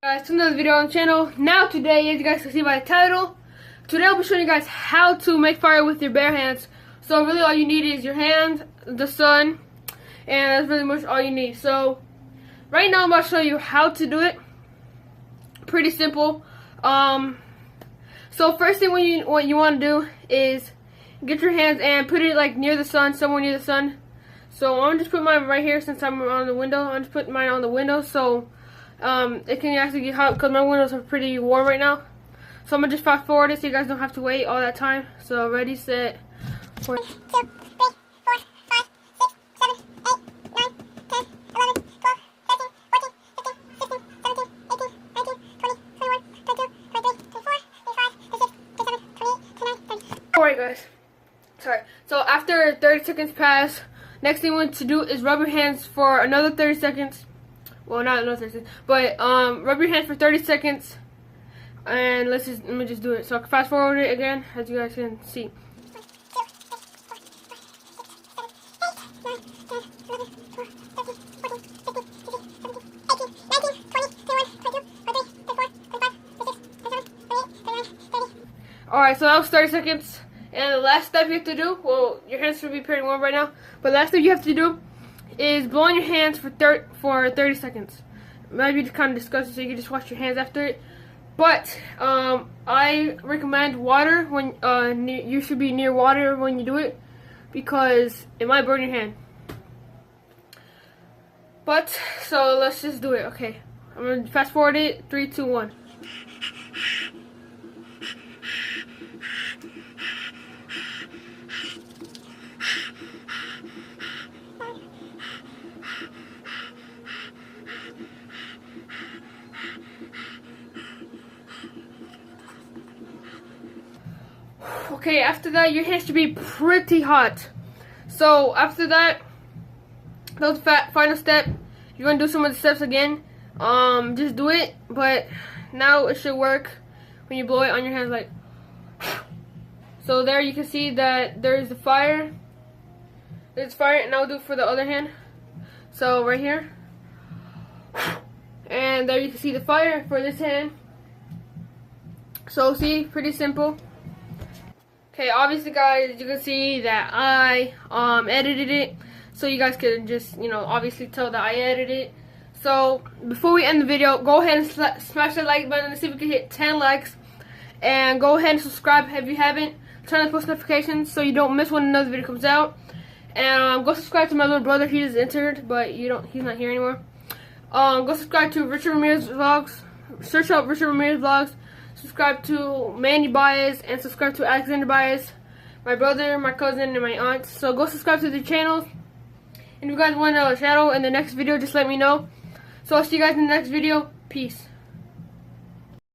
Guys, to another video on the channel. Now today, as you guys can see by the title, today I'll be showing you guys how to make fire with your bare hands. So really all you need is your hand, the sun, and that's really much all you need. So right now I'm about to show you how to do it. Pretty simple. So first thing what you want to do is get your hands and put it like near the sun, somewhere near the sun. So I'm just put mine right here since I'm on the window. I'm just putting mine on the window so it can actually get hot because my windows are pretty warm right now. So I'm gonna just fast forward it so you guys don't have to wait all that time. So ready, set, 1, 2, 3, 4, 5, 6, 7, 8, 9, 10, 11, 12, 13, 14, 15, 16, 17, 18, 19, 20, 21, 22, 23, 24, 25, 26, 27, 28, 29, 30. Alright guys, sorry. So after 30 seconds pass, next thing you want to do is rub your hands for another 30 seconds. Well, not another 30 seconds, but rub your hands for 30 seconds, and let me just do it. So fast forward it again, as you guys can see. 1, 2, 3, 4, 5, 6, 7, 8, 9, 10, 11, 12, 13, 14, 15, 16, 17, 18, 19, 20, 21, 22, 23, 24, 25, 26, 27, 28, 29. Alright, so that was 30 seconds. And the last step you have to do, well, your hands should be pretty warm right now, but the last thing you have to do is blow on your hands for 30 seconds. Might be kind of disgusting, so you can just wash your hands after it. But I recommend water when you should be near water when you do it, because it might burn your hand. But so let's just do it. Okay, I'm gonna fast forward it. 3, 2, 1. Okay, after that, your hands should be pretty hot. So after that, that was the final step. You're gonna do some of the steps again. Just do it, but now it should work when you blow it on your hands, like. So there you can see that there's the fire. There's fire, and I'll do it for the other hand. So right here, and there you can see the fire for this hand. So see, pretty simple. Okay, obviously guys, you can see that I edited it, so you guys can just, obviously tell that I edited it. So before we end the video, go ahead and smash that like button and see if we can hit 10 likes, and go ahead and subscribe if you haven't. Turn on post notifications so you don't miss when another video comes out, and go subscribe to my little brother. He just entered, but he's not here anymore. Go subscribe to Richard Ramirez Vlogs. Search up Richard Ramirez Vlogs. Subscribe to Mandy Baez, and subscribe to Alexander Baez, my brother, my cousin, and my aunt. So go subscribe to their channels. And if you guys want a shout out in the next video, just let me know. So I'll see you guys in the next video. Peace.